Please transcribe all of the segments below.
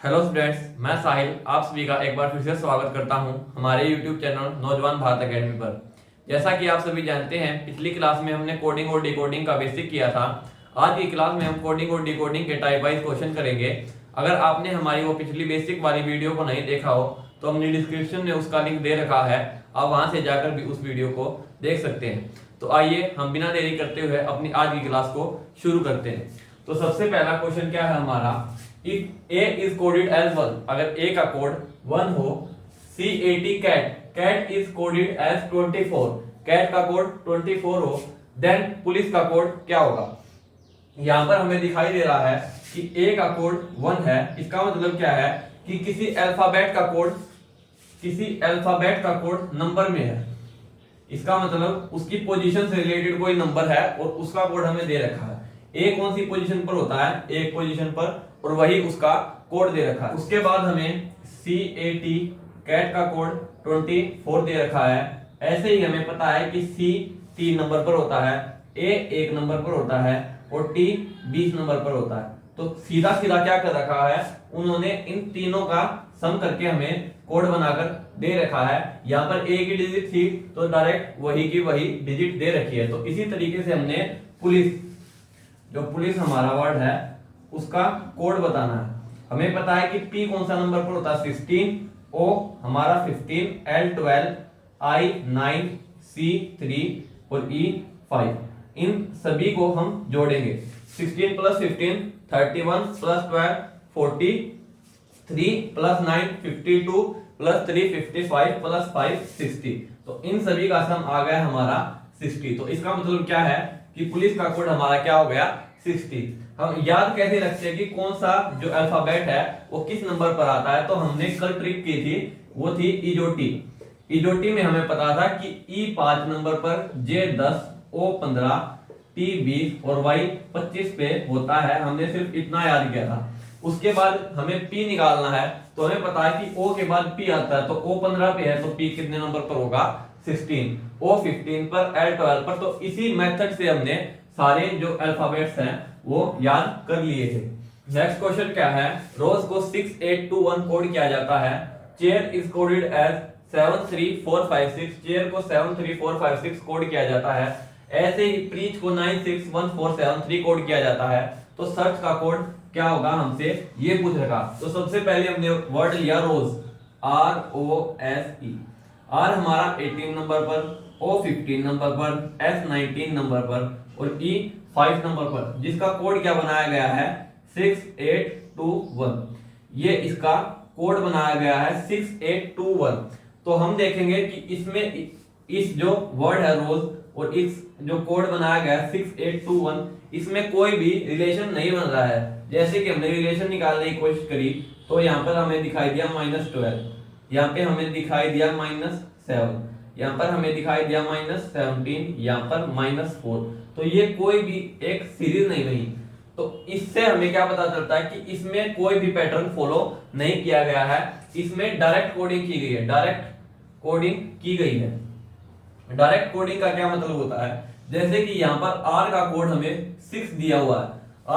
Hello students, मैं साहिल आप सभी का एक बार फिर से स्वागत करता हूं हमारे यूट्यूब चैनल नौजवान भारत एकेडमी पर। जैसा कि आप सभी जानते हैं, पिछली क्लास में हमने कोडिंग और डिकोडिंग का बेसिक किया था। आज की क्लास में हम कोडिंग और डिकोडिंग के टाइप वाइज क्वेश्चन करेंगे। अगर आपने हमारी वो पिछली बेसिक वाली वीडियो को नहीं देखा हो तो हमने डिस्क्रिप्शन में उसका लिंक दे रखा है, आप वहां से जाकर भी उस वीडियो को देख सकते हैं। तो आइए हम बिना देरी करते हुए अपनी आज की क्लास को शुरू करते हैं। तो सबसे पहला क्वेश्चन क्या है हमारा, if A is coded as 1, अगर A का कोड 1 हो, cat is coded as 24, cat का कोड 24 हो, देन पुलिस का कोड क्या होगा। यहां पर हमें दिखाई दे रहा है कि A का कोड 1 है, इसका मतलब क्या है कि किसी अल्फाबेट का कोड नंबर में है। इसका मतलब उसकी पोजीशन से रिलेटेड कोई नंबर है और उसका कोड हमें दे रखा है। ए कौन सी पोजीशन पर होता है, एक पोजीशन पर, और वही उसका कोड दे रखा है। उसके बाद हमें कैट का कोड 24 दे रखा है। ऐसे ही हमें पता है कि C 3 नंबर पर होता है, A 1 नंबर पर होता है और T 20 नंबर पर होता है। तो सीधा सीधा क्या कर रखा है, उन्होंने इन तीनों का सम करके हमें कोड बनाकर दे रखा है। यहाँ पर A की डिजिट थी तो डायरेक्ट वही की वही डिजिट दे रखी है। तो इसी तरीके से हमने पुलिस हमारा वर्ड है उसका कोड बताना है। हमें पता है कि P कौन सा नंबर पर होता है, 16, O हमारा 15, L 12, I 9, C 3 और E 5। इन सभी को हम जोड़ेंगे। 16 plus 15 31 plus 12 43 plus 9 52 plus 3 55 plus 5 60। तो इन सभी का सम आ गया हमारा 60। तो इसका मतलब क्या है कि पुलिस का कोड हमारा क्या हो गया, 60। हम याद कैसे रखते हैं कि कौन सा जो अल्फाबेट है वो किस नंबर पर आता है। तो हमने कल ट्रिक की थी, वो थी इजोटी में हमें पता था कि ई 5 नंबर पर, जे 10, ओ 15, टी 20 और वाई 25 पे होता है। हमने सिर्फ इतना याद किया था। उसके बाद हमें पी निकालना है तो हमें पता है कि ओ के बाद पी आता है। तो ओ 15 पे है तो पी कितने नंबर पर होगा, 16, ओ 15 पर, एल 12 पर। तो इसी मेथड से हमने सारे जो अल्फाबेट्स हैं वो याद कर लिए थे। नेक्स्ट क्वेश्चन क्या है, रोज को 6821 कोड किया जाता है। Chair is coded as 73456, chair को 73456 कोड किया जाता है। ऐसे ही प्रीच को 961473 कोड किया जाता है। तो सर्च का कोड क्या होगा, हमसे ये पूछ रखा। तो सबसे पहले हमने वर्ड लिया रोज, ROSE। R हमारा 18 नंबर पर, O 15 नंबर पर, S 19 नंबर पर और E 5 नंबर पर, जिसका कोड क्या बनाया गया है, 6821। ये इसका कोड बनाया गया है 6821। तो हम देखेंगे कि इसमें इस जो वर्ड है रोज और इस जो कोड बनाया गया है 6821, इसमें कोई भी रिलेशन नहीं बन रहा है। जैसे कि हमने रिलेशन निकालने की कोशिश करी तो यहाँ पर हमें दिखाई दिया -12, यहाँ पे हमें दिखाई दिया -7, यहाँ पर हमें दिखाई दिया -17, यहाँ पर -4। तो ये कोई भी एक सीरीज नहीं बनी। तो इससे हमें क्या पता चलता है कि इसमें कोई भी पैटर्न फॉलो नहीं किया गया है, इसमें डायरेक्ट कोडिंग की गई है। डायरेक्ट कोडिंग का क्या मतलब होता है, जैसे कि यहाँ पर R का कोड हमें 6 दिया हुआ है,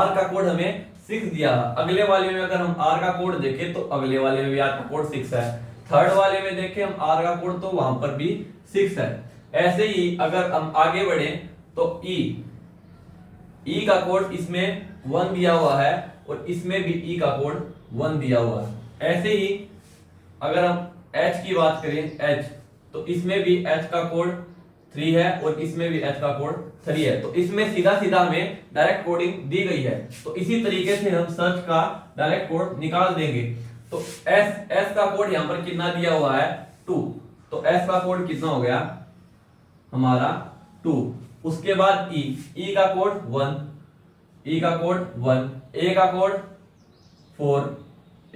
R का कोड हमें 6 दिया है। अगले वाले में अगर हम R का कोड देखें तो अगले वाले में भी R का कोड 6 है। थर्ड वाले में देखें हम R का कोड तो वहां पर भी 6 है। ऐसे ही अगर हम आगे बढ़े तो E का कोड इसमें 1 दिया हुआ है और इसमें भी E का कोड 1 दिया हुआ है। ऐसे ही अगर हम H की बात करें, H, तो इसमें भी H का कोड 3 है और इसमें भी H का कोड 3 है। तो इसमें सीधा सीधा हमें डायरेक्ट कोडिंग दी गई है। तो इसी तरीके से हम सर्च का डायरेक्ट कोड निकाल देंगे। तो S का कोड यहाँ पर कितना दिया हुआ है, 2। तो S का कोड कितना हो गया हमारा 2। उसके बाद E का कोड 1, E का कोड 1, A का कोड 4,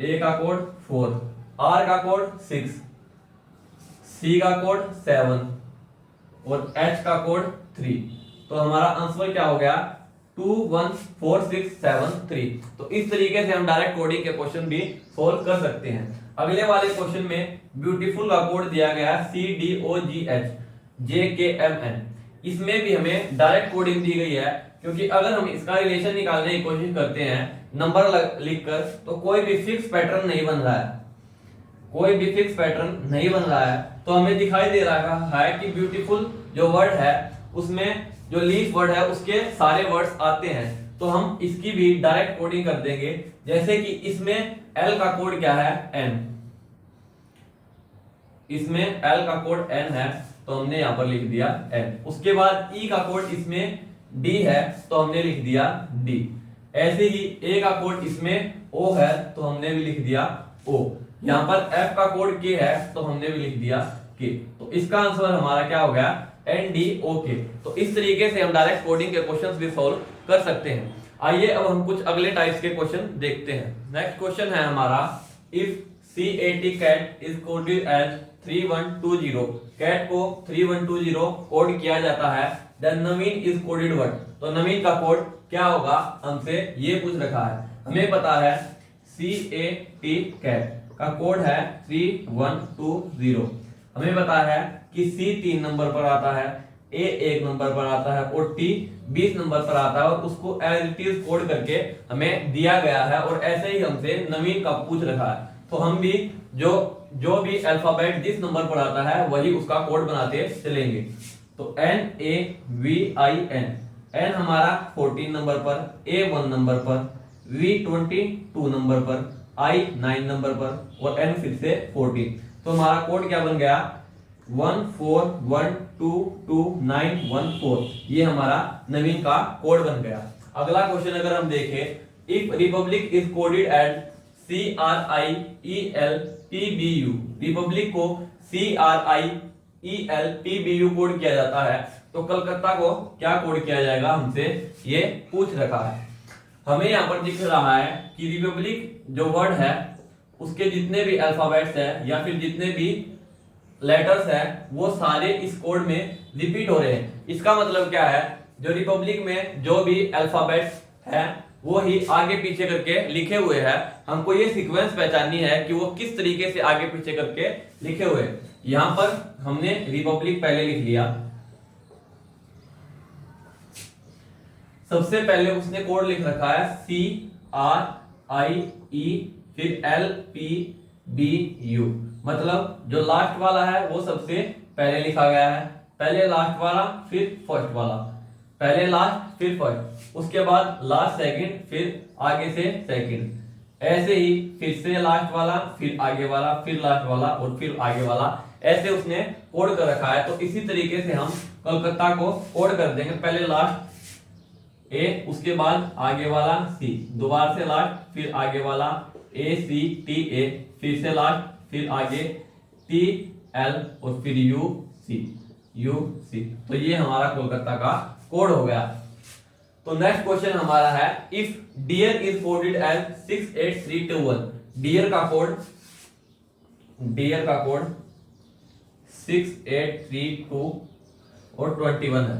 A का कोड 4, R का कोड 6, C का कोड 7 और H का कोड 3। तो हमारा आंसर क्या हो गया, 2 1 4 6 7 3। तो इस तरीके से हम डायरेक्ट कोडिंग के क्वेश्चन भी सोल्व कर सकते हैं। अगले वाले क्वेश्चन में ब्यूटीफुल का कोड दिया गया है CDOGH इसमें भी हमें डायरेक्ट कोडिंग दी गई है, क्योंकि अगर हम इसका रिलेशन निकालने की कोशिश करते हैं नंबर लिखकर, तो कोई भी फिक्स पैटर्न नहीं बन रहा है, कोई भी फिक्स पैटर्न नहीं बन रहा है। तो हमें दिखाई दे रहा है कि ब्यूटीफुल जो वर्ड है उसमें जो लीफ वर्ड है उसके सारे वर्ड्स आते हैं। तो हम इसकी भी डायरेक्ट कोडिंग कर देंगे। जैसे कि इसमें एल का कोड क्या है, एन, इसमें एल का कोड एन है तो हमने यहां पर लिख दिया एन। उसके बाद ई का कोड इसमें डी है तो हमने लिख दिया डी। ऐसे ही ए का कोड इसमें ओ है तो हमने भी लिख दिया ओ। यहां पर एफ का कोड के है तो हमने भी लिख दिया के। तो इसका आंसर हमारा क्या हो गया, एन डी ओ के। तो इस तरीके से हम डायरेक्ट कोडिंग के क्वेश्चंस भी सॉल्व कर सकते हैं। आइए अब हम कुछ अगले टाइप्स के क्वेश्चन देखते हैं। नेक्स्ट क्वेश्चन है हमारा, if CAT cat is coded as 3120, cat को 3120 कोड किया जाता है, then Naveen is coded what. तो नवीन का कोड क्या होगा, हमसे ये पूछ रखा है। हमें पता है CAT कैट का कोड है 3120। हमें पता है कि C 3 नंबर पर आता है, A 1 नंबर पर आता है और T 20 नंबर पर आता है, और उसको एज इट इज कोड करके हमें दिया गया है। और ऐसे ही हमसे नवीन का पूछ रखा है, तो हम भी जो भी अल्फाबेट जिस नंबर पर आता है वही उसका कोड बनाते चलेंगे। तो NAVIN, N हमारा 14 नंबर पर, A 1 नंबर पर, V 22 नंबर पर, I 9 नंबर पर और N फिर से 14। तो हमारा कोड क्या बन गया, 14122914। ये हमारा नवीन का कोड बन गया। अगला क्वेश्चन अगर हम देखें, if republic is coded at CRIELPBU, republic को CRIELPBU कोड किया जाता है, तो कलकत्ता को क्या कोड किया जाएगा, हमसे ये पूछ रखा है। हमें यहाँ पर दिख रहा है कि रिपब्लिक जो वर्ड है उसके जितने भी अल्फाबेट्स है या फिर जितने भी लेटर्स है वो सारे इस कोड में रिपीट हो रहे हैं। इसका मतलब क्या है, जो रिपब्लिक में जो भी अल्फाबेट्स है वो ही आगे पीछे करके लिखे हुए हैं। हमको ये सीक्वेंस पहचाननी है कि वो किस तरीके से आगे पीछे करके लिखे हुए हैं। यहां पर हमने रिपब्लिक पहले लिख लिया, सबसे पहले उसने कोड लिख रखा है CRIE फिर LPBU, मतलब जो लास्ट वाला है वो सबसे पहले लिखा गया है, पहले लास्ट वाला फिर फर्स्ट वाला, पहले लास्ट फिर फर्स्ट, उसके बाद लास्ट सेकंड फिर आगे से सेकंड, ऐसे ही फिर से लास्ट वाला फिर आगे वाला फिर लास्ट वाला और फिर आगे वाला, ऐसे उसने कोड कर रखा है। तो इसी तरीके से हम कोलकाता को कोड कर देंगे, पहले लास्ट A, उसके बाद आगे वाला C, दोबारा से लास्ट फिर आगे वाला ACTA, फिर से लास्ट फिर आगे TL और फिर UC। तो ये हमारा कोलकाता का कोड हो गया। तो नेक्स्ट क्वेश्चन हमारा है, if dear is coded as 68321, dear का कोड 6832 और 21 है।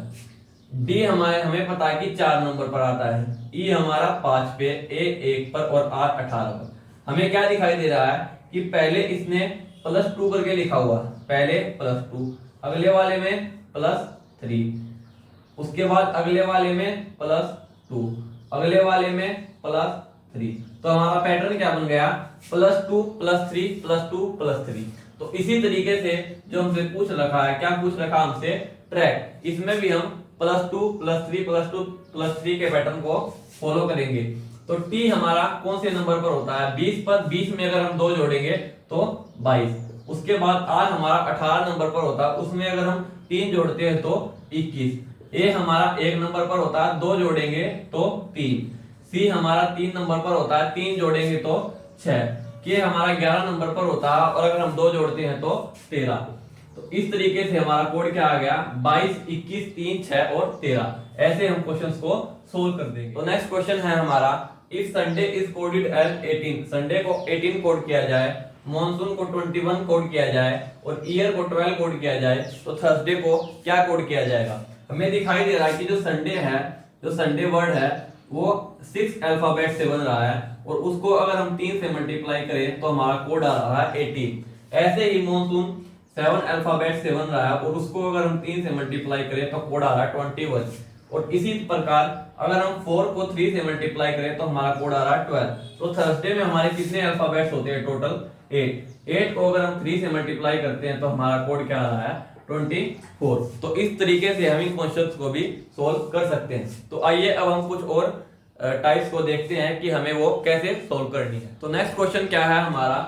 डी हमें पता है कि 4 नंबर पर आता है, ई हमारा 5 पे, ए 1 पर और आर 18 पर। हमें क्या दिखाई दे रहा है कि पहले इसने +2 करके लिखा हुआ, पहले +2, अगले वाले में +3, उसके बाद अगले वाले में +2, अगले वाले में +3। तो हमारा पैटर्न क्या बन गया, +2 +3 +2 +3। तो इसी तरीके से जो हमसे पूछ रखा है, क्या पूछ रखा हमसे, ट्रैक, इसमें भी हम +2 +3 +2 +3 के पैटर्न को फॉलो करेंगे। तो टी हमारा कौन से नंबर पर होता है, 20 पर, 20 में अगर हम 2 जोड़ेंगे तो 22। उसके बाद आर हमारा 18 नंबर पर होता है, उसमें अगर हम 3 जोड़ते हैं तो 21। ए हमारा 1 नंबर पर होता है, 2 जोड़ेंगे तो 3। सी हमारा 3 नंबर पर होता है, 3 जोड़ेंगे तो 6। के हमारा 11 नंबर पर होता है और अगर हम 2 जोड़ते हैं तो 13। तो इस तरीके से हमारा कोड क्या आ गया, 22 21 3 6 और 13। ऐसे हम क्वेश्चंस को सोल्व कर देंगे। तो नेक्स्ट क्वेश्चन है हमारा, if Sunday is coded as 18, Sunday को 18 कोड किया जाए, मॉनसून को 21 कोड किया जाए और ईयर को 12 कोड किया जाए, तो थर्सडे को क्या कोड किया जाएगा। हमें दिखाई दे रहा है कि जो संडे है, जो संडे वर्ड है वो 6 अल्फाबेट से बन रहा है और उसको अगर हम 3 से मल्टीप्लाई करें तो हमारा कोड आ रहा है 18। ऐसे ही मॉनसून 7 अल्फाबेट से बन रहा है और उसको अगर हम 3 से मल्टीप्लाई करें तो कोड आ रहा है 21। और इसी प्रकार अगर हम 4 को 3 से मल्टीप्लाई करें तो हमारा कोड आ रहा है 12। तो थर्सडे में हमारे कितने अल्फाबेट्स होते हैं टोटल? 8 को अगर हम 3 से मल्टीप्लाई करते हैं तो हमारा कोड क्या आ रहा है? 24। तो इस तरीके से हम इन क्वेश्चंस को भी सोल्व कर सकते हैं। तो आइए अब हम कुछ और टाइप्स को देखते हैं कि हमें वो कैसे सोल्व करनी है। तो नेक्स्ट क्वेश्चन क्या है हमारा?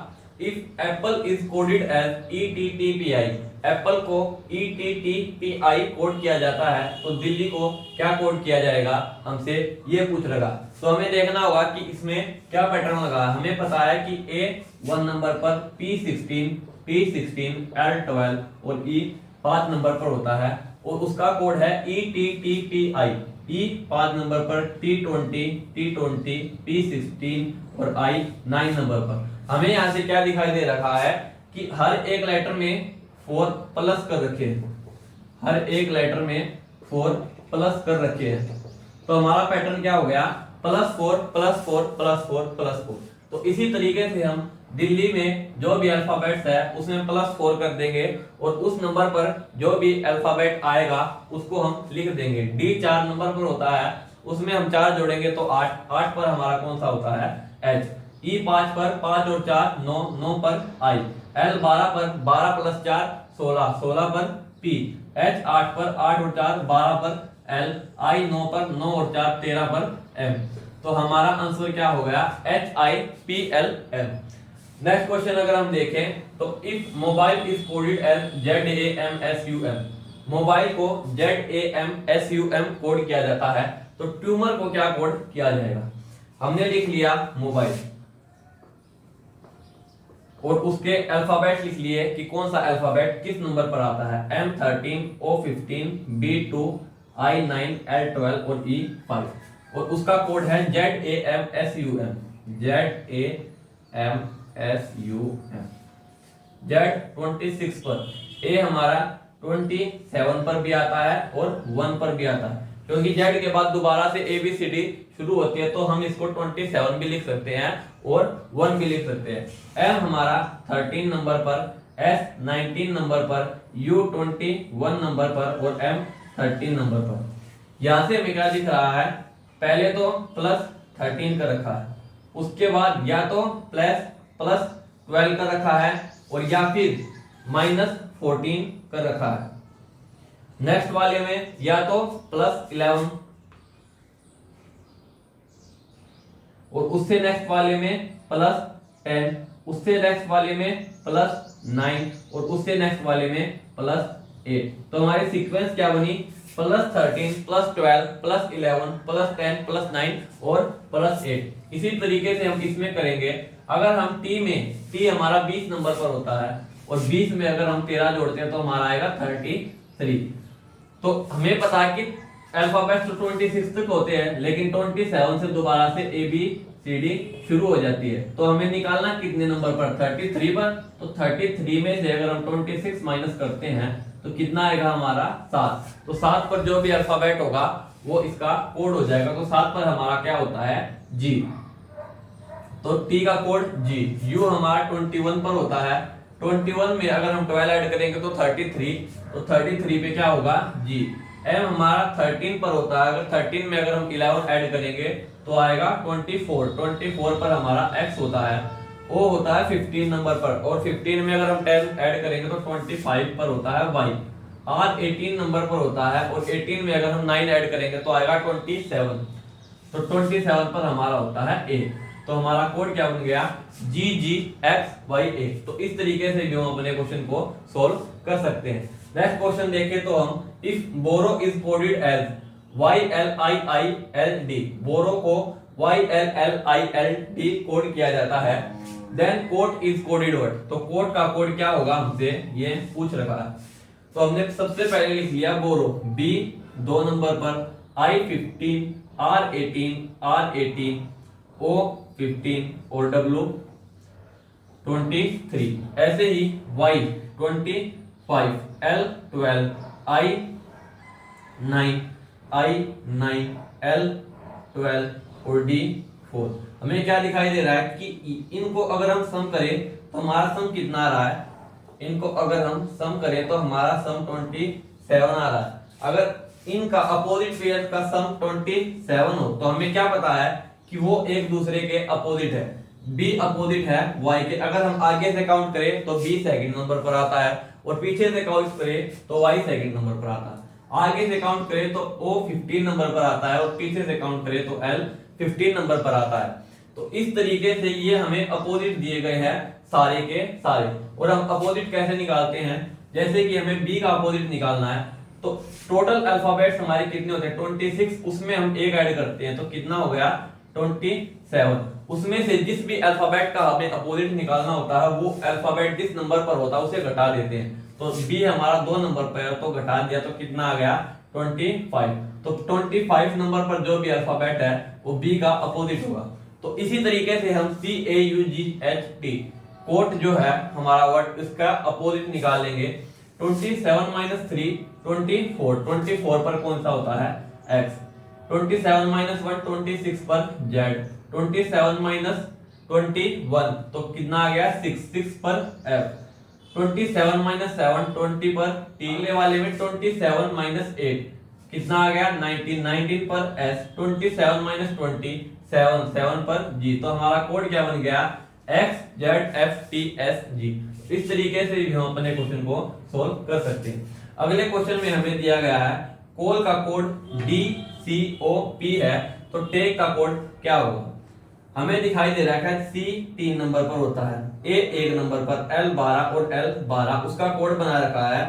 If apple is coded as ETTPI, apple को ETTPI कोड किया जाता है तो दिल्ली को क्या कोड किया जाएगा, हमसे ये पूछ रहा। तो हमें देखना होगा कि इसमें क्या पैटर्न लगा। हमें पता है कि A 1 नंबर पर, P16 L12 और E 5 नंबर पर होता है और उसका कोड है ETTPI। E 5 नंबर पर, T20 P16 और I 9 नंबर पर। हमें यहाँ से क्या दिखाई दे रहा है कि हर एक लेटर में 4 प्लस कर रखे हैं, हर एक लेटर में 4 प्लस कर रखे हैं। तो हमारा पैटर्न क्या हो गया? +4 +4 +4 +4। तो इसी तरीके से हम दिल्ली में जो भी अल्फाबेट्स है उसमें +4 कर देंगे और उस नंबर पर जो भी अल्फाबेट आएगा उसको हम लिख देंगे। D 4 नंबर पर होता है, उसमें हम 4 जोड़ेंगे तो 8 पर हमारा कौन सा होता है? H। E 5 पर, 5 और 4 9, 9 पर I। L 12 पर, 12 + 4 16, 16 पर P। H 8 पर, 8 और 4 12 पर L। I 9 पर, 9 और 4 13 पर M। तो हमारा आंसर क्या हो गया? HIPLM। नेक्स्ट क्वेश्चन अगर हम देखें तो if mobile is coded as ZAMSUM, mobile को ZAMSUM कोड किया जाता है तो ट्यूमर को क्या कोड किया जाएगा? हमने लिख लिया मोबाइल और उसके अल्फाबेट लिख लिए कि कौन सा अल्फाबेट किस नंबर पर आता है। M13 O15 B2 I9 L12 और E5 और उसका कोड है ZAMSUM। Z26 पर। A हमारा 27 पर भी आता है और 1 पर भी आता है, क्योंकि Z के बाद दोबारा से ABCD शुरू होती है तो हम इसको 27 भी लिख सकते हैं और 1 भी लिख सकते हैं। M हमारा 13 नंबर पर, S 19 नंबर पर, U 21 नंबर पर और M 13 नंबर पर। यहां से हमें क्या दिख रहा है? पहले तो +13 का रखा है, उसके बाद या तो +12 का रखा है और या फिर -14 का रखा है। नेक्स्ट वाले में या तो +11 और उससे नेक्स्ट वाले में +10, उससे नेक्स्ट वाले में +9 और उससे नेक्स्ट वाले में +8। तो हमारी सीक्वेंस क्या बनी? +13 +12 +11 +10 +9 और +8। इसी तरीके से हम इसमें करेंगे। अगर हम T हमारा 20 नंबर पर होता है और 20 में अगर हम 13 जोड़ते हैं तो हमारा आएगा 33। तो हमें पता है कि अल्फाबेट्स तो 26 तक होते हैं, लेकिन 27 से दोबारा से ABCD शुरू हो जाती है। तो हमें निकालना कितने नंबर पर? 33 पर। तो 33 में से अगर हम 26 माइनस करते हैं तो कितना आएगा हमारा? 7। तो 7 पर जो भी अल्फाबेट होगा वो इसका कोड हो जाएगा। तो 7 पर हमारा क्या होता है? G। तो T का कोड G। U हमारा 21 पर होता है, 21 में अगर हम 12 ऐड करेंगे तो 33, तो 33 पे क्या होगा? G। M हमारा 13 पर होता है, अगर 13 में अगर हम 11 ऐड करेंगे तो आएगा 24, 24 पर हमारा X होता है। O होता है 15 नंबर पर और 15 में अगर हम 10 ऐड करेंगे तो 25 पर होता है Y। R 18 नंबर पर होता है और 18 में अगर हम 9 ऐड करेंगे तो आएगा 27, तो 27 पर हमारा होता है A। तो हमारा कोड क्या बन गया? GGXYA। तो इस तरीके से भी हम अपने क्वेश्चन को सोल्व कर सकते हैं। नेक्स्ट क्वेश्चन देखें तो हम if borrow is coded as YLIILD, borrow को YLLILD कोड किया जाता है, then coat is coded what? तो कोट का कोड क्या होगा हमसे ये पूछ रखा है। तो हमने सबसे पहले लिख लिया बोरो, B 2 नंबर पर, I15 R18 O15 और W 23। ऐसे ही Y 25 L12 I9 L12 और D4। हमें क्या दिखाई दे रहा है कि इनको अगर हम सम करें तो हमारा सम कितना आ रहा है? इनको अगर हम सम करें तो हमारा सम 27 आ रहा है। अगर इनका अपोजिट पेयर का सम 27 हो, तो हमें क्या पता है कि वो एक दूसरे के अपोजिट है। b अपोजिट है y के। अगर हम आगे से काउंट करें तो b सेकंड नंबर पर आता है, और पीछे से काउंट करें तो y सेकंड नंबर पर आता है। आगे से काउंट करें तो o 15 नंबर पर आता है, और पीछे से काउंट करें तो l 15 नंबर पर आता है। तो इस तरीके से ये हमें अपोजिट दिए गए हैं सारे के सारे। और हम अपोजिट कैसे निकालते हैं, जैसे कि हमें b का अपोजिट निकालना है, तो टोटल अल्फाबेट्स हमारे कितने होते हैं 26, उसमें हम एक ऐड करते हैं तो कितना हो गया 27। उसमें से जिस भी अल्फाबेट का हमें अपोजिट निकालना होता है वो अल्फाबेट जिस नंबर पर होता है उसे घटा देते हैं। तो b हमारा 2 नंबर पर है तो घटा दिया, तो कितना आ गया 25। तो 25 नंबर पर जो भी अल्फाबेट है वो b का अपोजिट होगा। तो इसी तरीके से हम CAUGHT कोट जो है हमारा वर्ड, इसका अपोजिट निकालेंगे। 27 माइनस 3 24 पर कौन सा होता है x, 27 माइनस 1 26 पर z, 27 माइनस 21 तो कितना आ गया 6 पर f, 27 माइनस 7 20 पर t। अगले वाले में 27 माइनस 8 कितना आ गया 19 पर s, 27 माइनस 20 7 पर g। तो हमारा कोड क्या बन गया x z f t s g। इस तरीके से भी हम अपने क्वेश्चन को सोल्व कर सकते हैं। अगले क्वेश्चन में हमें दिया गया है कॉल का कोड DCOP है, तो टेक का कोड क्या होगा। हमें दिखाई दे रहा है C 3 नंबर पर होता है, A 1 नंबर पर, L 12 और L 12। उसका कोड बना रखा है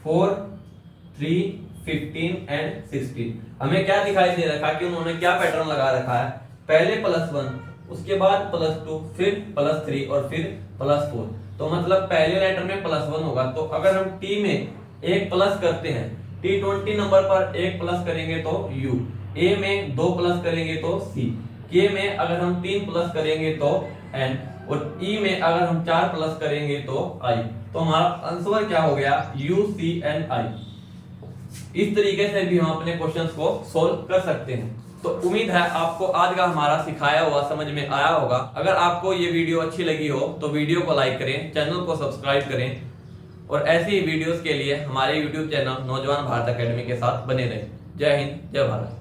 4 3 15 एंड 16। हमें क्या दिखाई दे रखा है कि उन्होंने क्या पैटर्न लगा रखा है, पहले +1, उसके बाद +2, फिर +3 और फिर +4। तो मतलब पहले लेटर में +1 होगा। तो अगर हम T में एक प्लस करते हैं, T20 नंबर पर एक प्लस करेंगे तो U, A में 2 प्लस करेंगे तो C, K में अगर हम 3 प्लस करेंगे तो N, और E में अगर हम 4 प्लस करेंगे तो I। तो हमारा आंसर क्या हो गया UCNI। इस तरीके से भी हम अपने क्वेश्चंस को सोल्व कर सकते हैं। तो उम्मीद है आपको आज का हमारा सिखाया हुआ समझ में आया होगा। अगर आपको ये वीडियो अच्छी लगी हो तो वीडियो को लाइक करें, चैनल को सब्सक्राइब करें, और ऐसी ही वीडियोस के लिए हमारे YouTube चैनल नौजवान भारत एकेडमी के साथ बने रहें। जय हिंद, जय भारत।